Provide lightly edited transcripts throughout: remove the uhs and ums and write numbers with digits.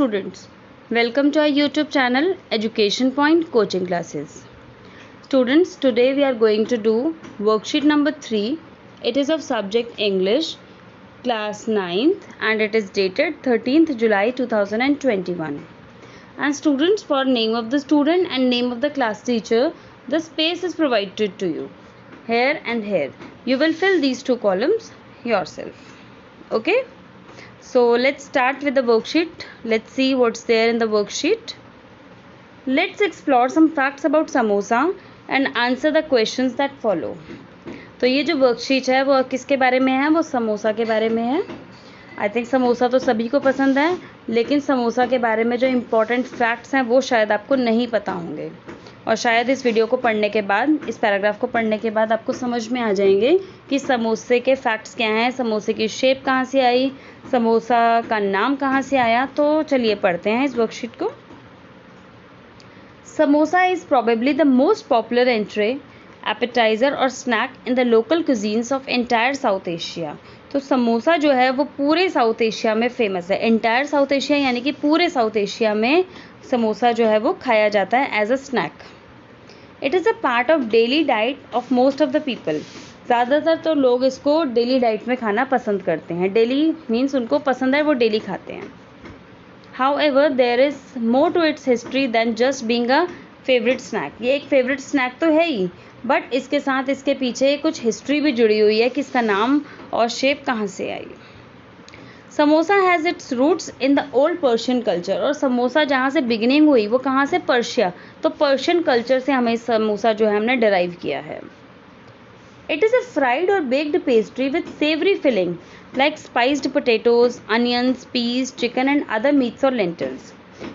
students, welcome to our YouTube channel Education Point Coaching Classes. Students, today we are going to do worksheet number 3. It is of subject English, class 9th, and it is dated 13th July 2021. And students, for name of the student and name of the class teacher, the space is provided to you here and here. You will fill these two columns yourself. Okay? So let's start with the worksheet. Let's see what's there in the worksheet. Let's explore some facts about samosa and answer the questions that follow. तो ये जो worksheet है वो किसके बारे में है? वो समोसा के बारे में है. आई थिंक समोसा तो सभी को पसंद है, लेकिन समोसा के बारे में जो इम्पोर्टेंट फैक्ट्स हैं वो शायद आपको नहीं पता होंगे, और शायद इस वीडियो को पढ़ने के बाद, इस पैराग्राफ को पढ़ने के बाद आपको समझ में आ जाएंगे कि समोसे के फैक्ट्स क्या हैं, समोसे की शेप कहाँ से आई, समोसा का नाम कहाँ से आया. तो चलिए पढ़ते हैं इस वर्कशीट को. Samosa is probably the most popular entree, appetizer और snack in the local cuisines of entire South Asia. तो समोसा जो है वो पूरे साउथ एशिया में फेमस है. एंटायर साउथ एशिया यानी कि पूरे साउथ एशिया में समोसा जो है वो खाया जाता है as a snack. It is a part of daily diet of most of the people. ज़्यादातर तो लोग इसको डेली डाइट में खाना पसंद करते हैं. डेली मीन्स उनको पसंद है, वो डेली खाते हैं. However, there is more to its history than just being a favorite snack. ये एक फेवरेट स्नैक तो है ही, बट इसके साथ इसके पीछे कुछ हिस्ट्री भी जुड़ी हुई है कि इसका नाम और शेप कहाँ से आई. Samosa has its roots in the old Persian culture. और समोसा जहाँ से बिगिनिंग हुई वो कहाँ से? पर्शिया. तो पर्शियन कल्चर से हमें समोसा जो है हमने डिराइव किया है. It is a fried or baked pastry with savory filling like spiced potatoes, onions, peas, chicken and other meats or lentils.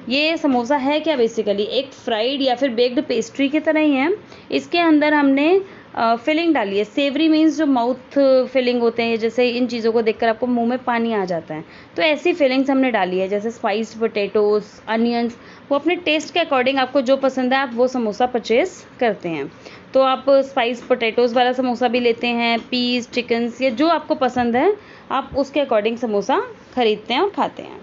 ये समोसा है क्या? बेसिकली एक फ्राइड या फिर बेक्ड पेस्ट्री की तरह ही है. इसके अंदर हमने फिलिंग डाली है. सेवरी मीन्स जो माउथ फिलिंग होते हैं, जैसे इन चीज़ों को देखकर आपको मुंह में पानी आ जाता है, तो ऐसी फिलिंग्स हमने डाली है, जैसे स्पाइस्ड पोटैटोज, अनियंस. वो अपने टेस्ट के अकॉर्डिंग आपको जो पसंद है आप वो समोसा परचेज करते हैं. तो आप स्पाइस पोटैटोज़ वाला समोसा भी लेते हैं, पीस, चिकन्स, या जो आपको पसंद है आप उसके अकॉर्डिंग समोसा खरीदते हैं और खाते हैं.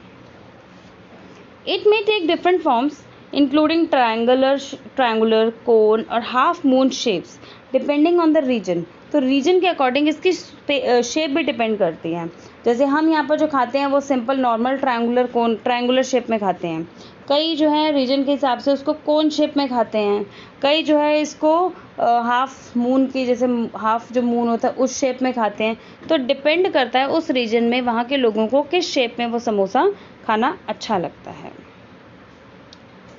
It may take different forms including triangular, cone और half moon shapes depending on the region. तो रीजन के अकॉर्डिंग इसकी शेप भी डिपेंड करती है. जैसे हम यहाँ पर जो खाते हैं वो सिंपल नॉर्मल ट्रायंगुलर शेप में खाते हैं. कई जो है रीजन के हिसाब से उसको कोन शेप में खाते हैं. कई जो है इसको हाफ मून की, जैसे हाफ जो मून होता है उस शेप में खाते हैं. तो डिपेंड करता है उस रीजन में वहाँ के लोगों को किस शेप में वो समोसा खाना अच्छा लगता है.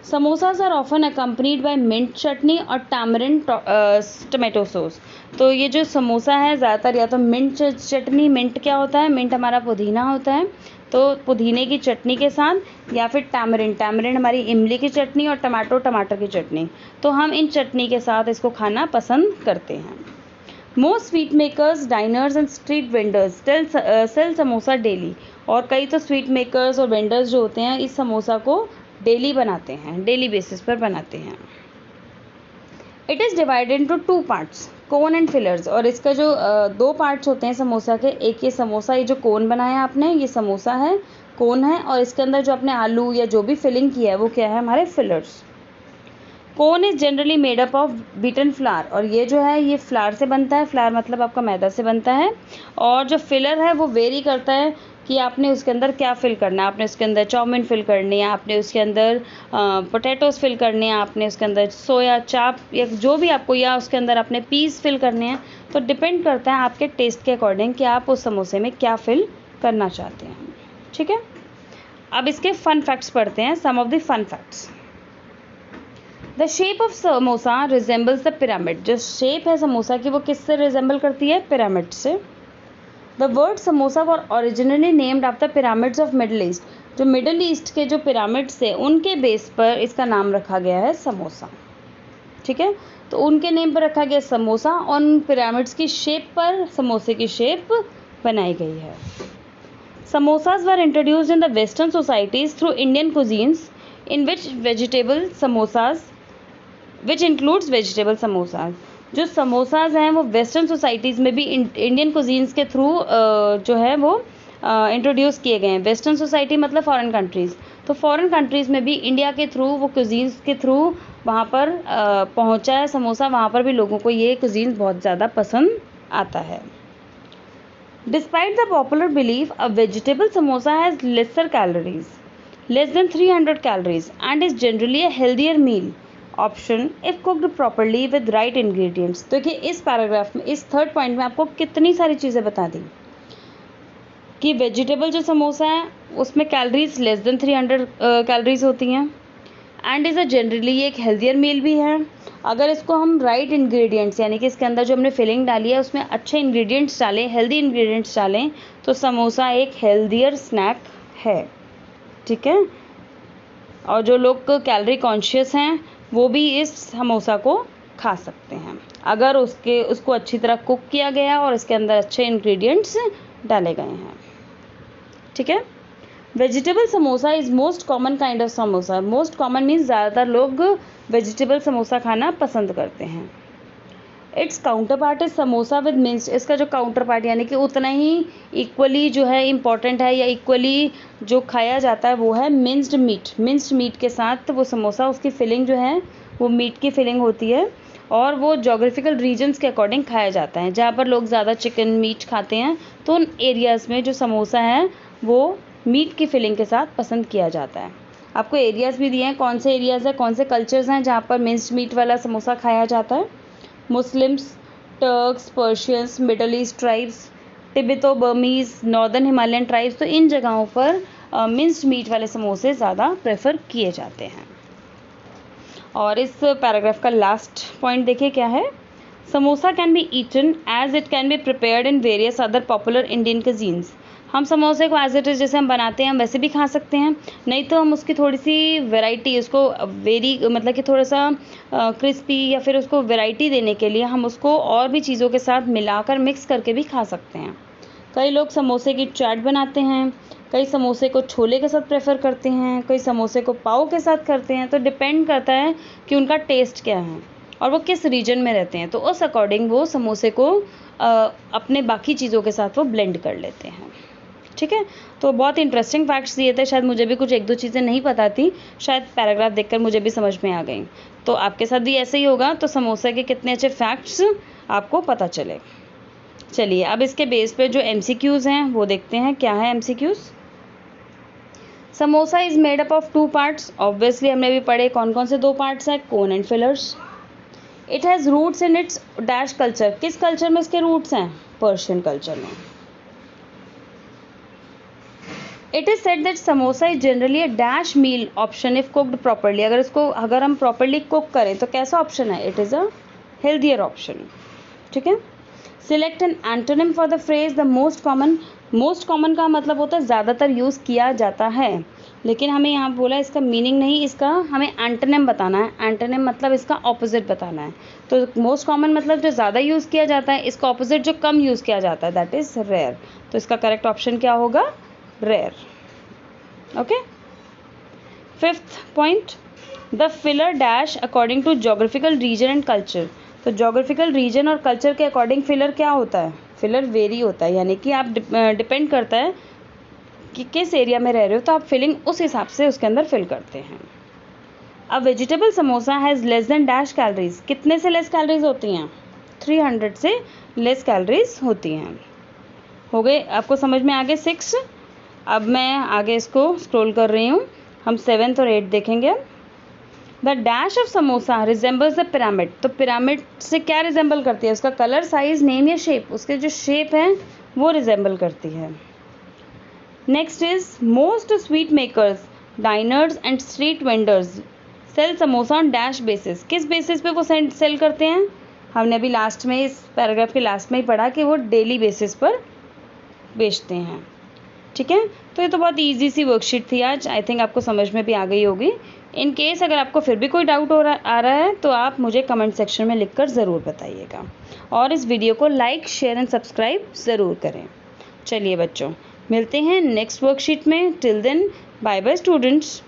Samosas are often accompanied by mint chutney और टैमरिंड टमाटो सॉस. तो ये जो समोसा है ज़्यादातर या तो मिंट चटनी, मिंट क्या होता है? मिंट हमारा पुदीना होता है, तो पुदीने की चटनी के साथ, या फिर टैमरिंड हमारी इमली की चटनी, और टमाटर की चटनी. तो हम इन चटनी के साथ इसको खाना पसंद करते हैं. Most sweet makers, diners and street vendors sell samosa daily. और कई तो स्वीट मेकर्स और वेंडर्स जो होते हैं इस समोसा को डेली बनाते हैं, डेली बेसिस पर बनाते हैं. It is divided into 2 parts, cone and fillers. और इसका जो 2 पार्ट्स होते हैं समोसा के, एक ये समोसा, ये जो कोन बनाया आपने ये समोसा है, कोन है, और इसके अंदर जो आपने आलू या जो भी फिलिंग किया है वो क्या है? हमारे fillers. Cone is generally made up of beaten flower. और ये जो है ये फ्लावर से बनता है. फ्लावर मतलब आपका मैदा से बनता है. और जो फिलर है वो वेरी करता है कि आपने उसके अंदर क्या फिल करना है. आपने उसके अंदर चाउमीन फिल करनी है, आपने उसके अंदर पोटैटोज़ फिल करने हैं, आपने उसके अंदर सोया चाप या जो भी आपको, या उसके अंदर आपने पीस फिल करने हैं. तो डिपेंड करता है आपके टेस्ट के अकॉर्डिंग कि आप उस समोसे में क्या फिल करना चाहते हैं. ठीक है, अब इसके फन फैक्ट्स पढ़ते हैं. Some of the fun facts. The shape of samosa resembles the pyramid. जो शेप है समोसा की वो किससे रिजेंबल करती है? पिरामिड से. The word samosa were originally named after pyramids of middle east. जो मिडल ईस्ट के जो पिरामिड्स थे उनके बेस पर इसका नाम रखा गया है समोसा. ठीक है, तो उनके नेम पर रखा गया समोसा, और उन पिरामिड्स की शेप पर समोसे की शेप बनाई गई है. Samosas were introduced in the western societies through Indian cuisines in which vegetable samosas which includes vegetable samosas. जो समोसाज हैं वो वेस्टर्न सोसाइटीज़ में भी इंडियन कुजीन्स के थ्रू जो है वो इंट्रोड्यूस किए गए हैं. वेस्टर्न सोसाइटी मतलब फॉरेन कंट्रीज़. तो फॉरेन कंट्रीज़ में भी इंडिया के थ्रू, वो कुजीन्स के थ्रू वहाँ पर पहुँचा है समोसा, वहाँ पर भी लोगों को ये कुजीन्स बहुत ज़्यादा पसंद आता है। Despite the popular belief a vegetable samosa has lesser calories, less than 300 calories and is generally a healthier meal option if cooked properly with right ingredients. देखिए इस पैराग्राफ में, इस थर्ड पॉइंट में आपको कितनी सारी चीज़ें बता दी कि वेजिटेबल जो समोसा है उसमें कैलोरीज लेस देन 300 कैलोरीज होती हैं एंड इज़ अ जनरली एक हेल्दियर मील भी है। अगर इसको हम राइट इंग्रेडिएंट्स, यानी कि इसके अंदर जो हमने फिलिंग डाली है उसमें अच्छे इंग्रेडिएंट्स डालें, हेल्दी इंग्रेडिएंट्स डालें, तो समोसा एक हेल्दियर स्नैक है। ठीक है, और जो लोग कैलोरी कॉन्शियस हैं वो भी इस समोसा को खा सकते हैं अगर उसको अच्छी तरह कुक किया गया और इसके अंदर अच्छे इंग्रेडिएंट्स डाले गए हैं। ठीक है, vegetable samosa is most common kind of samosa. Most common means ज़्यादातर लोग वेजिटेबल समोसा खाना पसंद करते हैं। It's counter part is samosa with minced, इसका जो काउंटर पार्ट यानी कि उतना ही इक्वली जो है इम्पॉर्टेंट है या इक्वली जो खाया जाता है वो है मिन्स्ड मीट। मिन्स्ड मीट के साथ वो समोसा, उसकी फिलिंग जो है वो मीट की फिलिंग होती है और वो जोग्राफिकल रीजन्स के अकॉर्डिंग खाया जाता है। जहाँ पर लोग ज़्यादा चिकन मीट खाते हैं तो उन एरियाज़ में जो समोसा है वो मीट की फिलिंग के साथ पसंद किया जाता है। आपको एरियाज़ भी दिए हैं, कौन से एरियाज़ हैं, कौन से कल्चर्स हैं जहाँ पर मिन्स्ड मीट वाला समोसा खाया जाता है। Muslims, Turks, Persians, middle east tribes, तिब्बतो Burmese, northern Himalayan tribes, तो इन जगहों पर मिन्स्ड मीट वाले समोसे ज़्यादा प्रेफर किए जाते हैं। और इस पैराग्राफ का लास्ट पॉइंट देखिए क्या है। Samosa can be eaten as it can be prepared in various other popular Indian cuisines। हम समोसे को एज इट इज़ जैसे हम बनाते हैं हम वैसे भी खा सकते हैं, नहीं तो हम उसकी थोड़ी सी वैरायटी, उसको मतलब कि थोड़ा सा क्रिस्पी या फिर उसको वैरायटी देने के लिए हम उसको और भी चीज़ों के साथ मिलाकर मिक्स करके भी खा सकते हैं। कई लोग समोसे की चाट बनाते हैं, कई समोसे को छोले के साथ प्रेफर करते हैं, कई समोसे को पाव के साथ करते हैं। तो डिपेंड करता है कि उनका टेस्ट क्या है और वो किस रीजन में रहते हैं, तो उस अकॉर्डिंग वो समोसे को अपने बाकी चीज़ों के साथ वो ब्लेंड कर लेते हैं। ठीक है, तो बहुत इंटरेस्टिंग फैक्ट्स दिए थे, शायद मुझे भी कुछ एक दो चीज़ें नहीं पता थी, शायद पैराग्राफ देखकर मुझे भी समझ में आ गई। तो आपके साथ भी ऐसे ही होगा, तो समोसा के कितने अच्छे फैक्ट्स आपको पता चले। चलिए अब इसके बेस पे जो MCQs हैं वो देखते हैं क्या है MCQs। Samosa is made up of 2 parts. Obviously हमने भी पढ़े कौन कौन से 2 पार्ट्स हैं, cone and fillers. It has roots in its dash culture. किस कल्चर में इसके रूट्स हैं? पर्शियन कल्चर में। It is said that samosa is generally a dash meal option if cooked properly. अगर हम प्रॉपरली कुक करें तो कैसा ऑप्शन है? It is a healthier option. ठीक है, select an antonym for the phrase the most common. Most common का मतलब होता है ज़्यादातर यूज़ किया जाता है, लेकिन हमें यहाँ बोला इसका मीनिंग नहीं, इसका हमें एंटोनिम बताना है। एंटोनिम मतलब इसका ऑपोजिट बताना है। तो मोस्ट कॉमन मतलब जो ज़्यादा यूज़ किया जाता है, इसका ऑपोजिट जो कम यूज़ किया जाता है दैट इज़ रेयर। तो इसका करेक्ट ऑप्शन क्या होगा? Rare. Okay, 5th point, the filler dash according to geographical region and culture. तो जोग्राफिकल रीजन और कल्चर के अकॉर्डिंग फिलर क्या होता है? फिलर वेरी होता है, यानी कि आप डिपेंड करता है कि किस एरिया में रह रहे हो, तो आप फिलिंग उस हिसाब से उसके अंदर फिल करते हैं। अब vegetable samosa has less than dash calories. कितने से लेस कैलोरीज होती हैं? 300 से लेस कैलोरीज होती हैं। हो गए, आपको समझ में आ गए 6। अब मैं आगे इसको स्क्रॉल कर रही हूँ, हम 7th और 8th देखेंगे। The dash of samosa resembles the pyramid. तो पिरामिड से क्या रिजेंबल करती है? उसका कलर, साइज, नेम या शेप, उसके जो शेप है वो रिजेंबल करती है। Next is most sweet makers, diners and street vendors sell samosa on dash basis. किस बेसिस पे वो सेल करते हैं? हमने अभी लास्ट में, इस पैराग्राफ के लास्ट में ही पढ़ा कि वो डेली बेसिस पर बेचते हैं। ठीक है, तो ये तो बहुत इजी सी वर्कशीट थी आज, आई थिंक आपको समझ में भी आ गई होगी। इन केस अगर आपको फिर भी कोई डाउट आ रहा है तो आप मुझे कमेंट सेक्शन में लिखकर ज़रूर बताइएगा, और इस वीडियो को लाइक, शेयर एंड सब्सक्राइब ज़रूर करें। चलिए बच्चों, मिलते हैं नेक्स्ट वर्कशीट में। Till then, bye bye students.